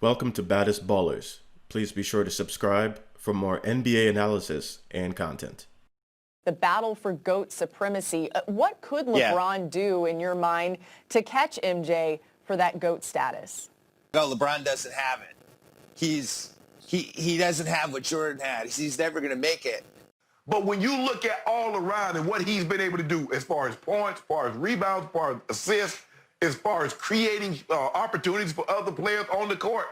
Welcome to Baddest Ballers. Please be sure to subscribe for more NBA analysis and content. The battle for GOAT supremacy. What could LeBron do, in your mind, to catch MJ for that GOAT status? No, LeBron doesn't have it. He doesn't have what Jordan had. He's never going to make it. But when you look at all around and what he's been able to do as far as points, as far as rebounds, as far as assists, as far as creating opportunities for other players on the court,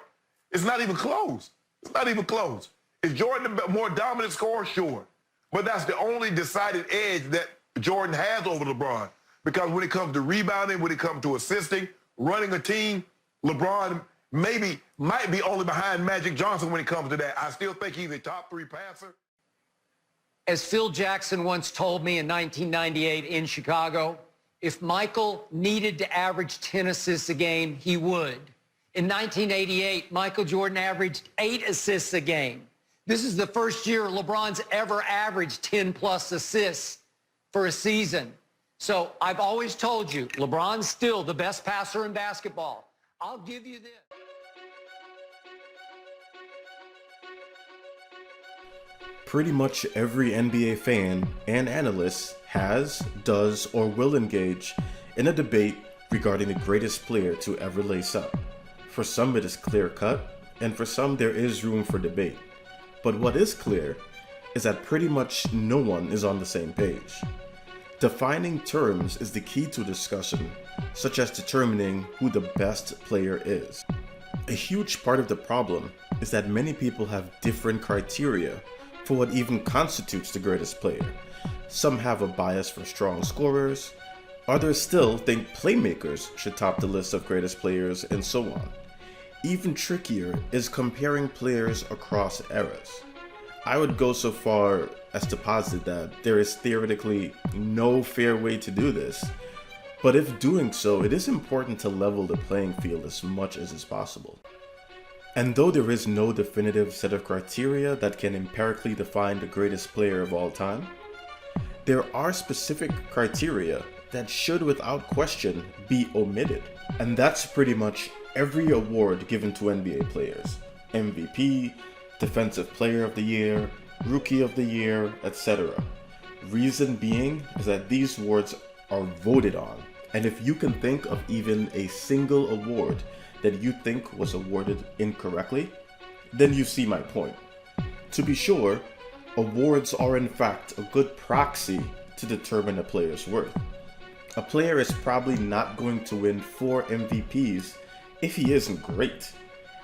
it's not even close. It's not even close. Is Jordan the more dominant scorer? Sure. But that's the only decided edge that Jordan has over LeBron. Because when it comes to rebounding, when it comes to assisting, running a team, LeBron might be only behind Magic Johnson when it comes to that. I still think he's a top 3 passer. As Phil Jackson once told me in 1998 in Chicago, if Michael needed to average 10 assists a game, he would. In 1988, Michael Jordan averaged 8 assists a game. This is the first year LeBron's ever averaged 10-plus assists for a season. So I've always told you, LeBron's still the best passer in basketball. I'll give you this. Pretty much every NBA fan and analyst has, does, or will engage in a debate regarding the greatest player to ever lace up. For some it is clear-cut, and for some there is room for debate. But what is clear is that pretty much no one is on the same page. Defining terms is the key to discussion, such as determining who the best player is. A huge part of the problem is that many people have different criteria for what even constitutes the greatest player. Some have a bias for strong scorers, others still think playmakers should top the list of greatest players, and so on. Even trickier is comparing players across eras. I would go so far as to posit that there is theoretically no fair way to do this, but if doing so, it is important to level the playing field as much as is possible. And though there is no definitive set of criteria that can empirically define the greatest player of all time, there are specific criteria that should without question be omitted. And that's pretty much every award given to NBA players. MVP, Defensive Player of the Year, Rookie of the Year, etc. Reason being is that these awards are voted on. And if you can think of even a single award that you think was awarded incorrectly, then you see my point. To be sure, awards are in fact a good proxy to determine a player's worth. A player is probably not going to win 4 MVPs if he isn't great.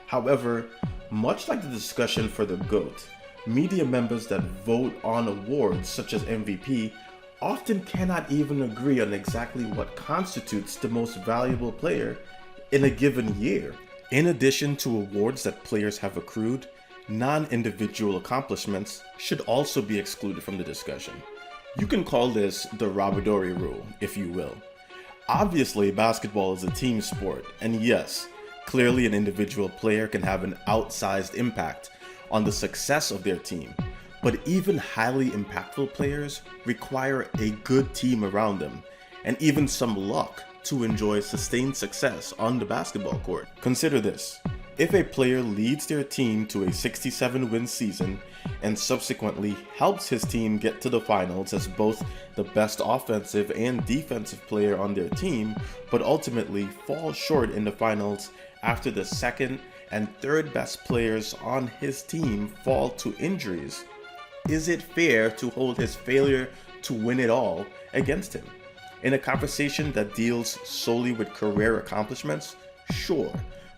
However, much like the discussion for the GOAT, media members that vote on awards such as MVP often cannot even agree on exactly what constitutes the most valuable player in a given year. In addition to awards that players have accrued, non-individual accomplishments should also be excluded from the discussion. You can call this the Robadori rule, if you will. Obviously, basketball is a team sport, and yes, clearly an individual player can have an outsized impact on the success of their team, but even highly impactful players require a good team around them, and even some luck to enjoy sustained success on the basketball court. Consider this: if a player leads their team to a 67-win season and subsequently helps his team get to the finals as both the best offensive and defensive player on their team, but ultimately falls short in the finals after the second and third best players on his team fall to injuries, is it fair to hold his failure to win it all against him? In a conversation that deals solely with career accomplishments, sure.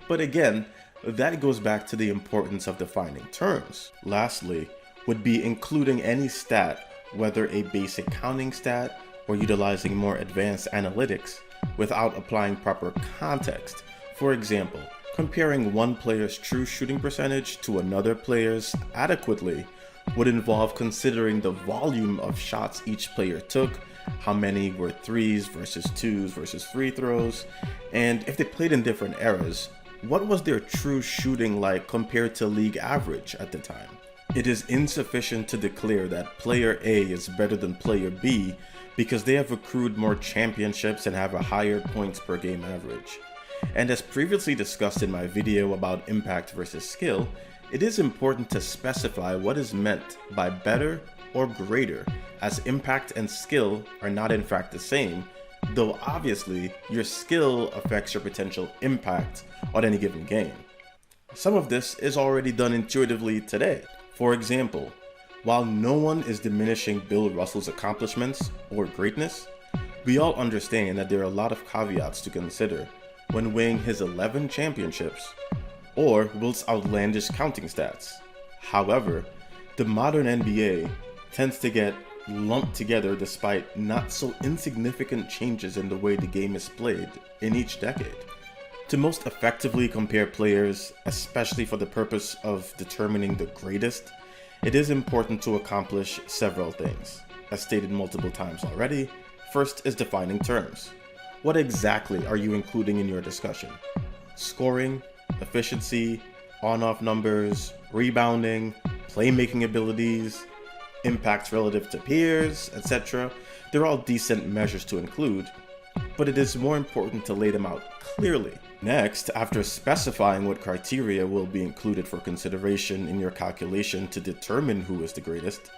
But again, that goes back to the importance of defining terms. Lastly, would be including any stat, whether a basic counting stat or utilizing more advanced analytics, without applying proper context. For example, comparing one player's true shooting percentage to another player's adequately would involve considering the volume of shots each player took, how many were threes versus twos versus free throws, and if they played in different eras, what was their true shooting like compared to league average at the time? It is insufficient to declare that player A is better than player B because they have accrued more championships and have a higher points per game average. And as previously discussed in my video about impact versus skill, it is important to specify what is meant by better or greater, as impact and skill are not in fact the same, though obviously your skill affects your potential impact on any given game. Some of this is already done intuitively today. For example, while no one is diminishing Bill Russell's accomplishments or greatness, we all understand that there are a lot of caveats to consider when weighing his 11 championships or Wilt's outlandish counting stats. However, the modern NBA tends to get lumped together despite not so insignificant changes in the way the game is played in each decade. To most effectively compare players, especially for the purpose of determining the greatest, it is important to accomplish several things. As stated multiple times already, first is defining terms. What exactly are you including in your discussion? Scoring, efficiency, on-off numbers, rebounding, playmaking abilities, impact relative to peers, etc. They're all decent measures to include, but it is more important to lay them out clearly. Next, after specifying what criteria will be included for consideration in your calculation to determine who is the greatest,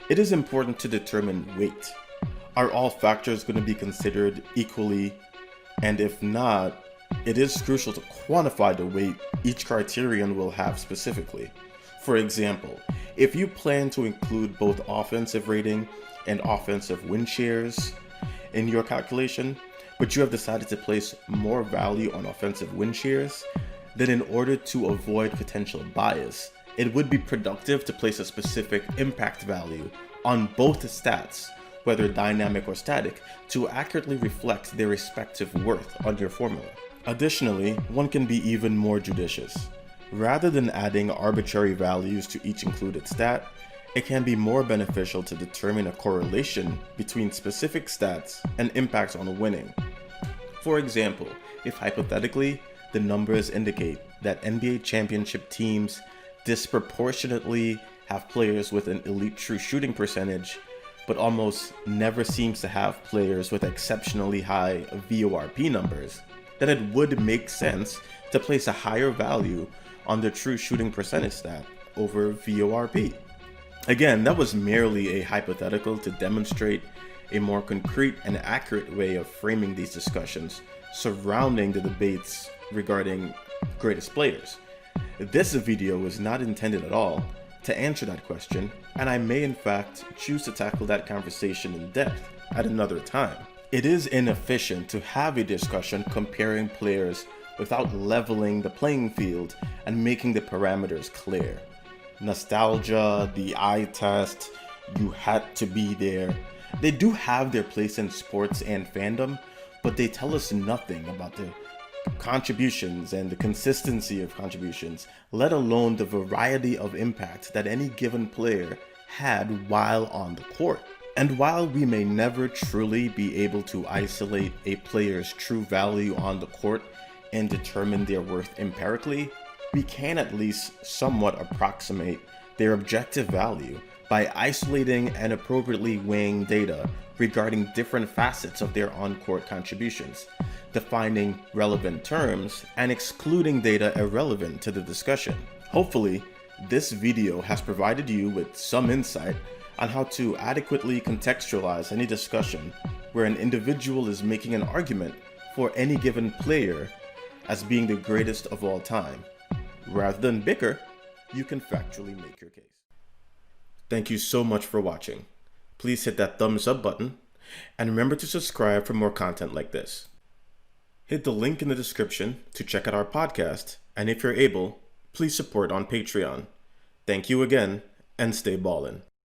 it is important to determine weight. Are all factors going to be considered equally? And if not, it is crucial to quantify the weight each criterion will have specifically. For example, if you plan to include both offensive rating and offensive win shares in your calculation, but you have decided to place more value on offensive win shares, then in order to avoid potential bias, it would be productive to place a specific impact value on both stats, whether dynamic or static, to accurately reflect their respective worth on your formula. Additionally, one can be even more judicious. Rather than adding arbitrary values to each included stat, it can be more beneficial to determine a correlation between specific stats and impacts on winning. For example, if hypothetically, the numbers indicate that NBA championship teams disproportionately have players with an elite true shooting percentage, but almost never seems to have players with exceptionally high VORP numbers, then it would make sense to place a higher value on the true shooting percentage stat over VORP. Again, that was merely a hypothetical to demonstrate a more concrete and accurate way of framing these discussions surrounding the debates regarding greatest players. This video was not intended at all to answer that question, and I may in fact choose to tackle that conversation in depth at another time. It is inefficient to have a discussion comparing players without leveling the playing field and making the parameters clear. Nostalgia, the eye test, you had to be there, they do have their place in sports and fandom, but they tell us nothing about the contributions and the consistency of contributions, let alone the variety of impact that any given player had while on the court. And while we may never truly be able to isolate a player's true value on the court and determine their worth empirically, we can at least somewhat approximate their objective value by isolating and appropriately weighing data regarding different facets of their on-court contributions, defining relevant terms, and excluding data irrelevant to the discussion. Hopefully, this video has provided you with some insight on how to adequately contextualize any discussion where an individual is making an argument for any given player as being the greatest of all time. Rather than bicker, you can factually make your case. Thank you so much for watching. Please hit that thumbs up button and remember to subscribe for more content like this. Hit the link in the description to check out our podcast, and if you're able, please support on Patreon. Thank you again, and stay ballin'.